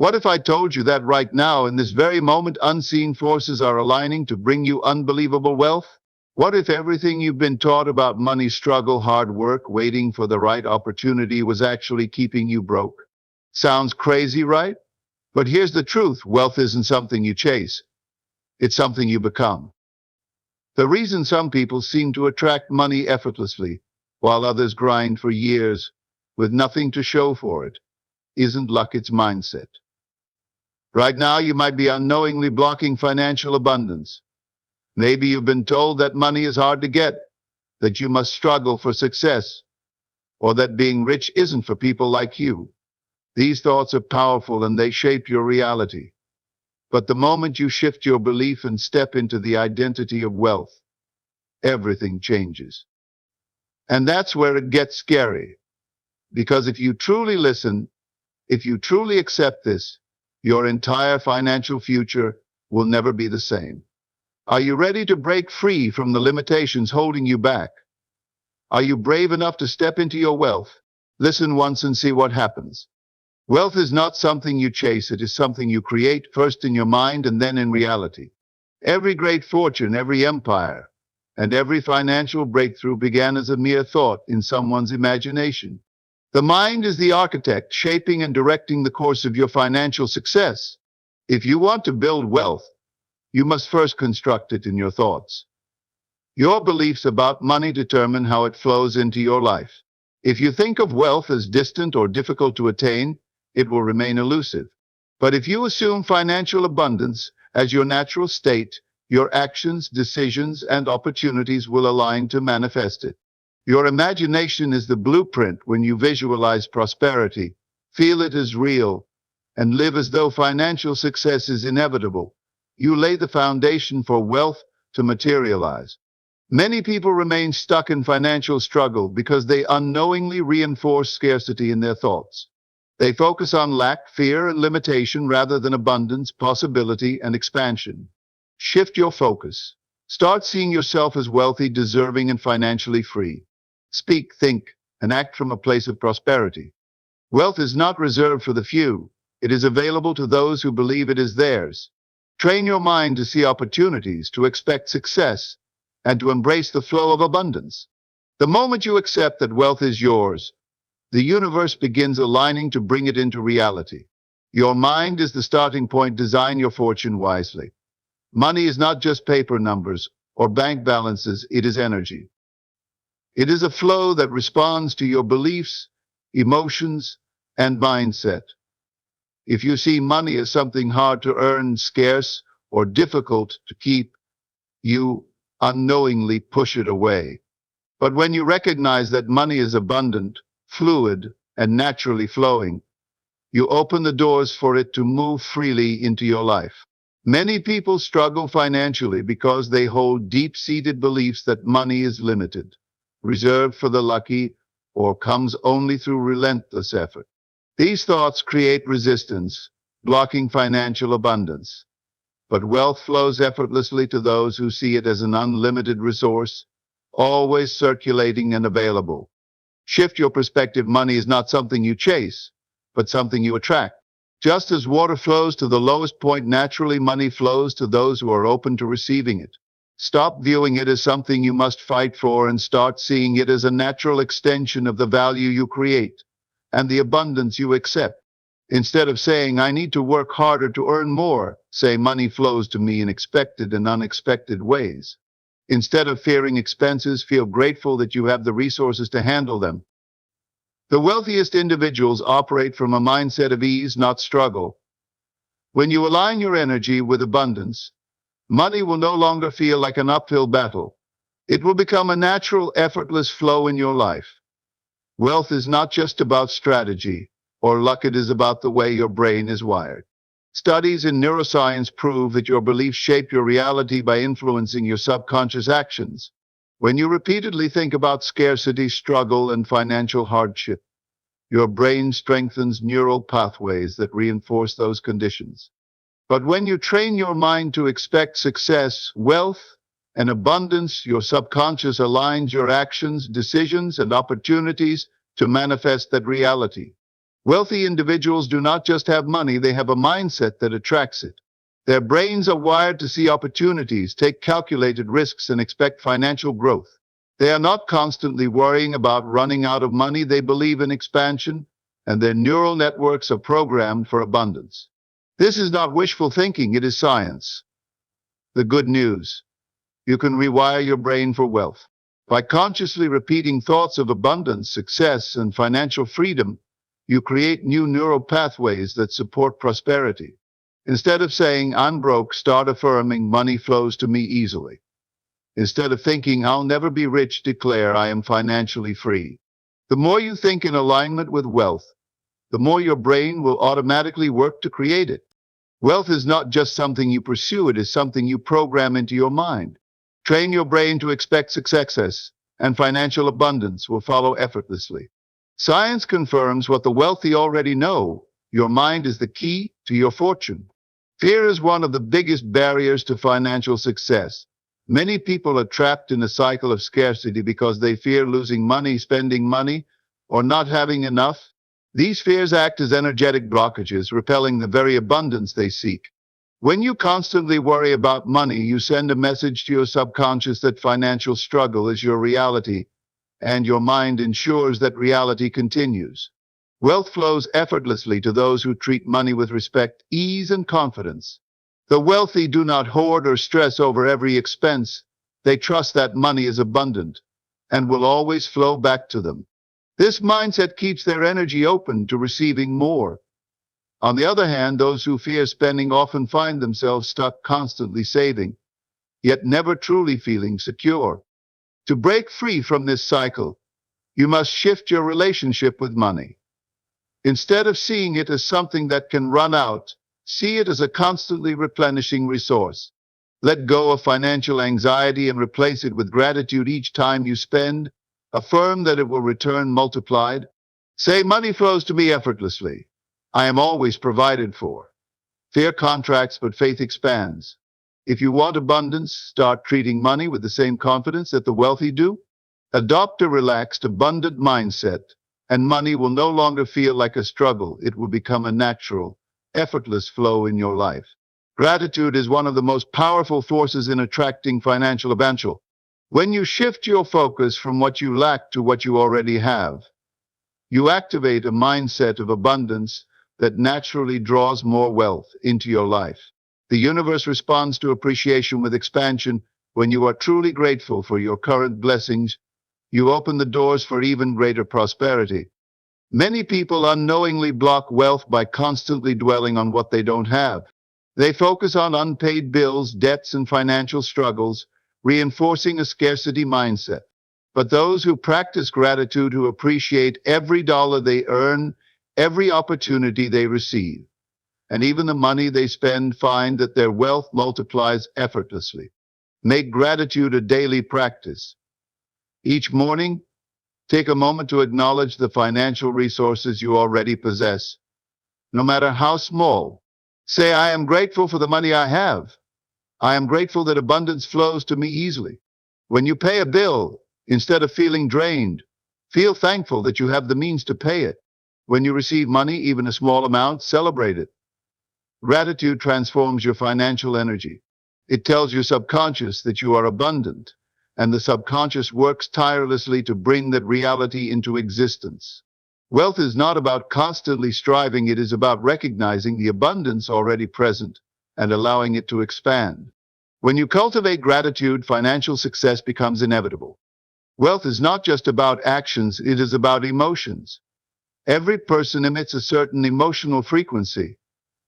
What if I told you that right now, in this very moment, unseen forces are aligning to bring you unbelievable wealth? What if everything you've been taught about money, struggle, hard work, waiting for the right opportunity was actually keeping you broke? Sounds crazy, right? But here's the truth. Wealth isn't something you chase. It's something you become. The reason some people seem to attract money effortlessly, while others grind for years with nothing to show for it, isn't luck, it's mindset. Right now, you might be unknowingly blocking financial abundance. Maybe you've been told that money is hard to get, that you must struggle for success, or that being rich isn't for people like you. These thoughts are powerful and they shape your reality. But the moment you shift your belief and step into the identity of wealth, everything changes. And that's where it gets scary. Because if you truly listen, if you truly accept this, your entire financial future will never be the same. Are you ready to break free from the limitations holding you back? Are you brave enough to step into your wealth? Listen once and see what happens. Wealth is not something you chase, it is something you create, first in your mind and then in reality. Every great fortune, every empire, and every financial breakthrough began as a mere thought in someone's imagination. The mind is the architect, shaping and directing the course of your financial success. If you want to build wealth, you must first construct it in your thoughts. Your beliefs about money determine how it flows into your life. If you think of wealth as distant or difficult to attain, it will remain elusive. But if you assume financial abundance as your natural state, your actions, decisions, and opportunities will align to manifest it. Your imagination is the blueprint. When you visualize prosperity, feel it as real, and live as though financial success is inevitable, you lay the foundation for wealth to materialize. Many people remain stuck in financial struggle because they unknowingly reinforce scarcity in their thoughts. They focus on lack, fear, and limitation rather than abundance, possibility, and expansion. Shift your focus. Start seeing yourself as wealthy, deserving, and financially free. Speak, think, and act from a place of prosperity. Wealth is not reserved for the few. It is available to those who believe it is theirs. Train your mind to see opportunities, to expect success, and to embrace the flow of abundance. The moment you accept that wealth is yours, the universe begins aligning to bring it into reality. Your mind is the starting point. Design your fortune wisely. Money is not just paper numbers or bank balances, it is energy. It is a flow that responds to your beliefs, emotions, and mindset. If you see money as something hard to earn, scarce, or difficult to keep, you unknowingly push it away. But when you recognize that money is abundant, fluid, and naturally flowing, you open the doors for it to move freely into your life. Many people struggle financially because they hold deep-seated beliefs that money is limited, reserved for the lucky, or comes only through relentless effort. These thoughts create resistance, blocking financial abundance. But wealth flows effortlessly to those who see it as an unlimited resource, always circulating and available. Shift your perspective. Money is not something you chase, but something you attract. Just as water flows to the lowest point naturally, money flows to those who are open to receiving it. Stop viewing it as something you must fight for and start seeing it as a natural extension of the value you create and the abundance you accept. Instead of saying, I need to work harder to earn more, say, money flows to me in expected and unexpected ways. Instead of fearing expenses, feel grateful that you have the resources to handle them. The wealthiest individuals operate from a mindset of ease, not struggle. When you align your energy with abundance, money will no longer feel like an uphill battle. It will become a natural, effortless flow in your life. Wealth is not just about strategy or luck, it is about the way your brain is wired. Studies in neuroscience prove that your beliefs shape your reality by influencing your subconscious actions. When you repeatedly think about scarcity, struggle, and financial hardship, your brain strengthens neural pathways that reinforce those conditions. But when you train your mind to expect success, wealth, and abundance, your subconscious aligns your actions, decisions, and opportunities to manifest that reality. Wealthy individuals do not just have money, they have a mindset that attracts it. Their brains are wired to see opportunities, take calculated risks, and expect financial growth. They are not constantly worrying about running out of money. They believe in expansion, and their neural networks are programmed for abundance. This is not wishful thinking, it is science. The good news: you can rewire your brain for wealth. By consciously repeating thoughts of abundance, success, and financial freedom, you create new neural pathways that support prosperity. Instead of saying, "I'm broke," start affirming, "Money flows to me easily." Instead of thinking, "I'll never be rich," declare, "I am financially free." The more you think in alignment with wealth, the more your brain will automatically work to create it. Wealth is not just something you pursue, it is something you program into your mind. Train your brain to expect success, and financial abundance will follow effortlessly. Science confirms what the wealthy already know: your mind is the key to your fortune. Fear is one of the biggest barriers to financial success. Many people are trapped in a cycle of scarcity because they fear losing money, spending money, or not having enough. These fears act as energetic blockages, repelling the very abundance they seek. When you constantly worry about money, you send a message to your subconscious that financial struggle is your reality, and your mind ensures that reality continues. Wealth flows effortlessly to those who treat money with respect, ease, and confidence. The wealthy do not hoard or stress over every expense. They trust that money is abundant and will always flow back to them. This mindset keeps their energy open to receiving more. On the other hand, those who fear spending often find themselves stuck, constantly saving, yet never truly feeling secure. To break free from this cycle, you must shift your relationship with money. Instead of seeing it as something that can run out, see it as a constantly replenishing resource. Let go of financial anxiety and replace it with gratitude each time you spend. Affirm that it will return multiplied. Say, "Money flows to me effortlessly. I am always provided for." Fear contracts, but faith expands. If you want abundance, start treating money with the same confidence that the wealthy do. Adopt a relaxed, abundant mindset, and money will no longer feel like a struggle. It will become a natural, effortless flow in your life. Gratitude is one of the most powerful forces in attracting financial abundance. When you shift your focus from what you lack to what you already have, you activate a mindset of abundance that naturally draws more wealth into your life. The universe responds to appreciation with expansion. When you are truly grateful for your current blessings, you open the doors for even greater prosperity. Many people unknowingly block wealth by constantly dwelling on what they don't have. They focus on unpaid bills, debts, and financial struggles, reinforcing a scarcity mindset. But those who practice gratitude, who appreciate every dollar they earn, every opportunity they receive, and even the money they spend, find that their wealth multiplies effortlessly. Make gratitude a daily practice. Each morning, take a moment to acknowledge the financial resources you already possess, no matter how small. Say, "I am grateful for the money I have. I am grateful that abundance flows to me easily." When you pay a bill, instead of feeling drained, feel thankful that you have the means to pay it. When you receive money, even a small amount, celebrate it. Gratitude transforms your financial energy. It tells your subconscious that you are abundant, and the subconscious works tirelessly to bring that reality into existence. Wealth is not about constantly striving, it is about recognizing the abundance already present and allowing it to expand. When you cultivate gratitude, financial success becomes inevitable. Wealth is not just about actions, it is about emotions. Every person emits a certain emotional frequency,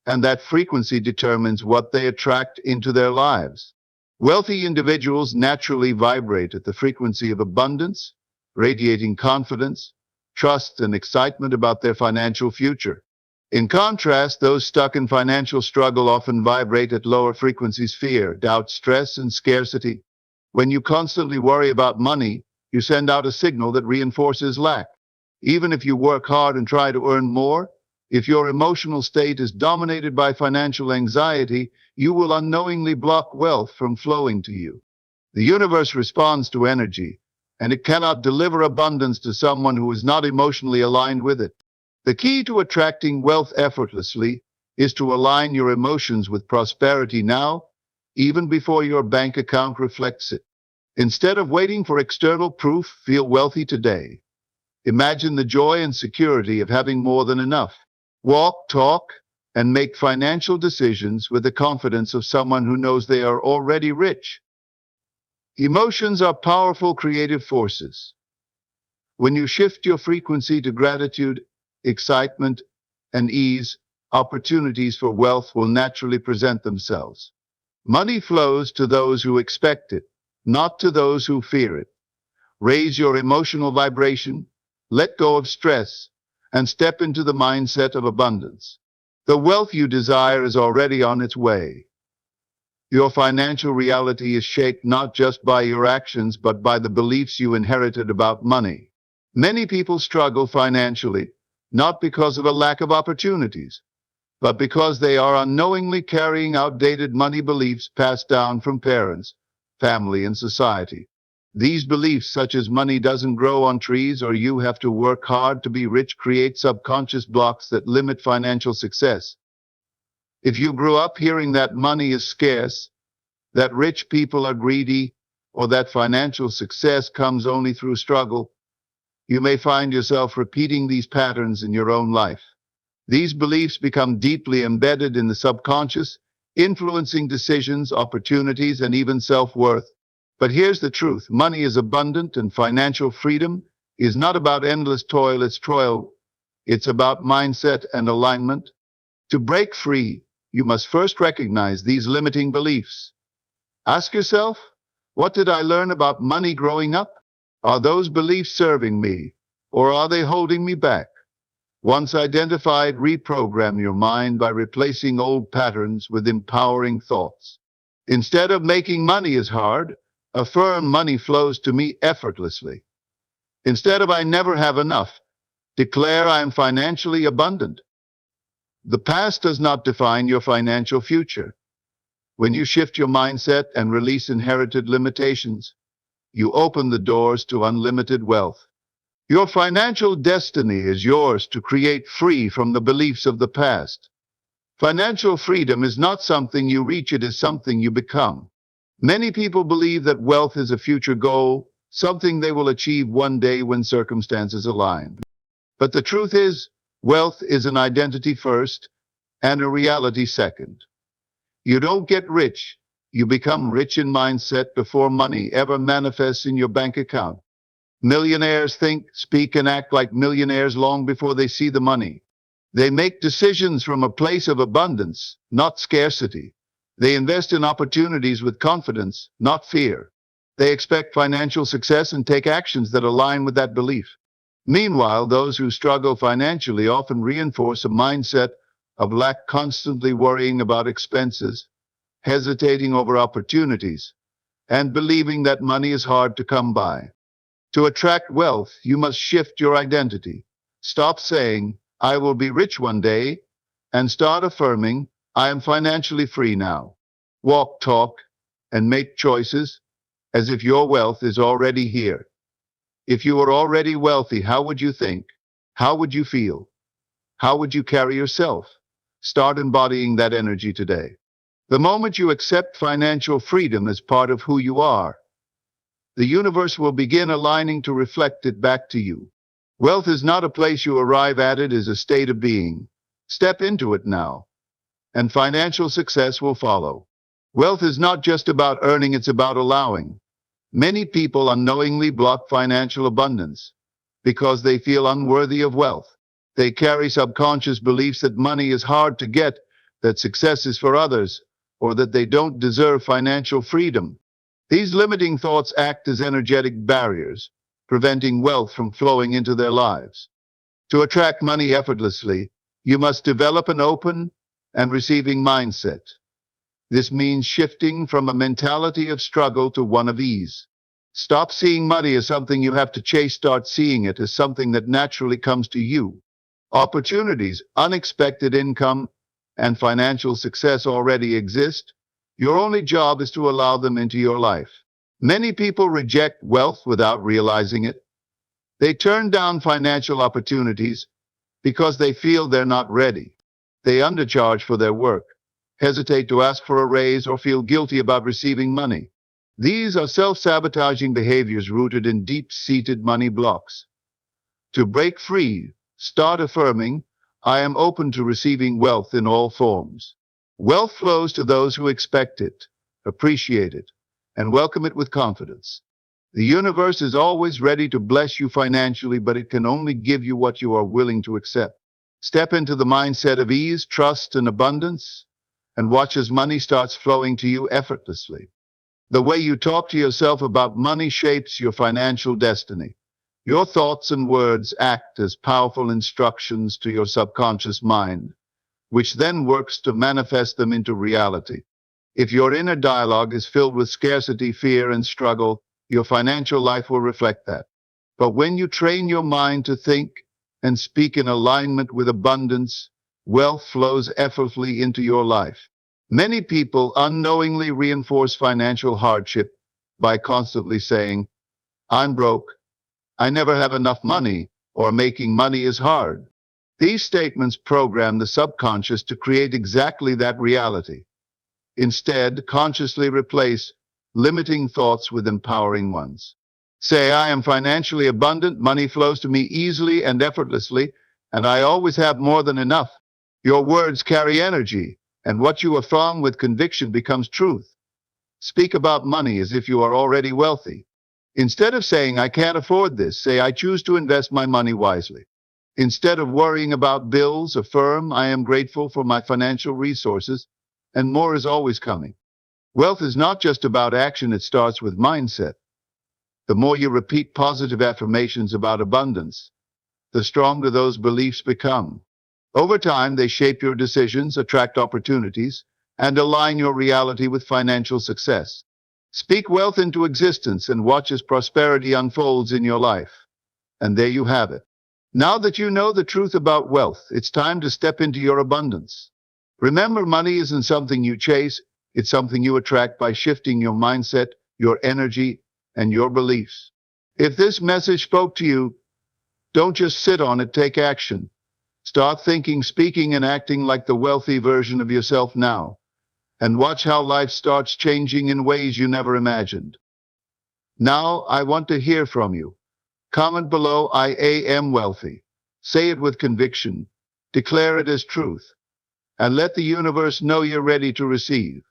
and that frequency determines what they attract into their lives. Wealthy individuals naturally vibrate at the frequency of abundance, radiating confidence, trust, and excitement about their financial future. In contrast, those stuck in financial struggle often vibrate at lower frequencies: fear, doubt, stress, and scarcity. When you constantly worry about money, you send out a signal that reinforces lack. Even if you work hard and try to earn more, if your emotional state is dominated by financial anxiety, you will unknowingly block wealth from flowing to you. The universe responds to energy, and it cannot deliver abundance to someone who is not emotionally aligned with it. The key to attracting wealth effortlessly is to align your emotions with prosperity now, even before your bank account reflects it. Instead of waiting for external proof, feel wealthy today. Imagine the joy and security of having more than enough. Walk, talk, and make financial decisions with the confidence of someone who knows they are already rich. Emotions are powerful creative forces. When you shift your frequency to gratitude, excitement, and ease, opportunities for wealth will naturally present themselves. Money flows to those who expect it, not to those who fear it. Raise your emotional vibration, let go of stress, and step into the mindset of abundance. The wealth you desire is already on its way. Your financial reality is shaped not just by your actions, but by the beliefs you inherited about money. Many people struggle financially, not because of a lack of opportunities, but because they are unknowingly carrying outdated money beliefs passed down from parents, family, and society. These beliefs, such as money doesn't grow on trees or you have to work hard to be rich, create subconscious blocks that limit financial success. If you grew up hearing that money is scarce, that rich people are greedy, or that financial success comes only through struggle, you may find yourself repeating these patterns in your own life. These beliefs become deeply embedded in the subconscious, influencing decisions, opportunities, and even self-worth. But here's the truth. Money is abundant, and financial freedom is not about endless toil. It's about mindset and alignment. To break free, you must first recognize these limiting beliefs. Ask yourself, what did I learn about money growing up? Are those beliefs serving me, or are they holding me back? Once identified, reprogram your mind by replacing old patterns with empowering thoughts. Instead of making money is hard, affirm money flows to me effortlessly. Instead of I never have enough, declare I am financially abundant. The past does not define your financial future. When you shift your mindset and release inherited limitations, you open the doors to unlimited wealth. Your financial destiny is yours to create, free from the beliefs of the past. Financial freedom is not something you reach, it is something you become. Many people believe that wealth is a future goal, something they will achieve one day when circumstances align. But the truth is, wealth is an identity first and a reality second. You don't get rich, you become rich in mindset before money ever manifests in your bank account. Millionaires think, speak, and act like millionaires long before they see the money. They make decisions from a place of abundance, not scarcity. They invest in opportunities with confidence, not fear. They expect financial success and take actions that align with that belief. Meanwhile, those who struggle financially often reinforce a mindset of lack, constantly worrying about expenses, hesitating over opportunities, and believing that money is hard to come by. To attract wealth, you must shift your identity. Stop saying, I will be rich one day, and start affirming, I am financially free now. Walk, talk, and make choices as if your wealth is already here. If you were already wealthy, how would you think? How would you feel? How would you carry yourself? Start embodying that energy today. The moment you accept financial freedom as part of who you are, the universe will begin aligning to reflect it back to you. Wealth is not a place you arrive at, it is a state of being. Step into it now, and financial success will follow. Wealth is not just about earning, it's about allowing. Many people unknowingly block financial abundance because they feel unworthy of wealth. They carry subconscious beliefs that money is hard to get, that success is for others, or that they don't deserve financial freedom. These limiting thoughts act as energetic barriers, preventing wealth from flowing into their lives. To attract money effortlessly, you must develop an open and receiving mindset. This means shifting from a mentality of struggle to one of ease. Stop seeing money as something you have to chase, start seeing it as something that naturally comes to you. Opportunities, unexpected income, and financial success already exist. Your only job is to allow them into your life. Many people reject wealth without realizing it. They turn down financial opportunities because they feel they're not ready. They undercharge for their work, hesitate to ask for a raise, or feel guilty about receiving money. These are self-sabotaging behaviors rooted in deep-seated money blocks. To break free, start affirming, I am open to receiving wealth in all forms. Wealth flows to those who expect it, appreciate it, and welcome it with confidence. The universe is always ready to bless you financially, but it can only give you what you are willing to accept. Step into the mindset of ease, trust, and abundance, and watch as money starts flowing to you effortlessly. The way you talk to yourself about money shapes your financial destiny. Your thoughts and words act as powerful instructions to your subconscious mind, which then works to manifest them into reality. If your inner dialogue is filled with scarcity, fear, and struggle, your financial life will reflect that. But when you train your mind to think and speak in alignment with abundance, wealth flows effortlessly into your life. Many people unknowingly reinforce financial hardship by constantly saying, I'm broke, I never have enough money, or making money is hard. These statements program the subconscious to create exactly that reality. Instead, consciously replace limiting thoughts with empowering ones. Say, I am financially abundant, money flows to me easily and effortlessly, and I always have more than enough. Your words carry energy, and what you affirm with conviction becomes truth. Speak about money as if you are already wealthy. Instead of saying, I can't afford this, say, I choose to invest my money wisely. Instead of worrying about bills, affirm, I am grateful for my financial resources, and more is always coming. Wealth is not just about action, it starts with mindset. The more you repeat positive affirmations about abundance, the stronger those beliefs become. Over time, they shape your decisions, attract opportunities, and align your reality with financial success. Speak wealth into existence and watch as prosperity unfolds in your life. And there you have it. Now that you know the truth about wealth, it's time to step into your abundance. Remember, money isn't something you chase, it's something you attract by shifting your mindset, your energy, and your beliefs. If this message spoke to you, don't just sit on it, take action. Start thinking, speaking, and acting like the wealthy version of yourself now. And watch how life starts changing in ways you never imagined. Now, I want to hear from you. Comment below, I am wealthy. Say it with conviction. Declare it as truth. And let the universe know you're ready to receive.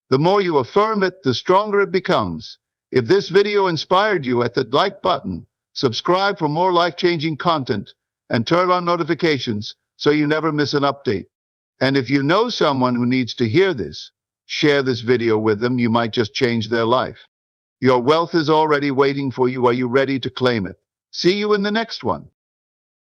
The more you affirm it, the stronger it becomes. If this video inspired you, hit the like button, subscribe for more life-changing content, and turn on notifications so you never miss an update. And if you know someone who needs to hear this, share this video with them. You might just change their life. Your wealth is already waiting for you. Are you ready to claim it? See you in the next one.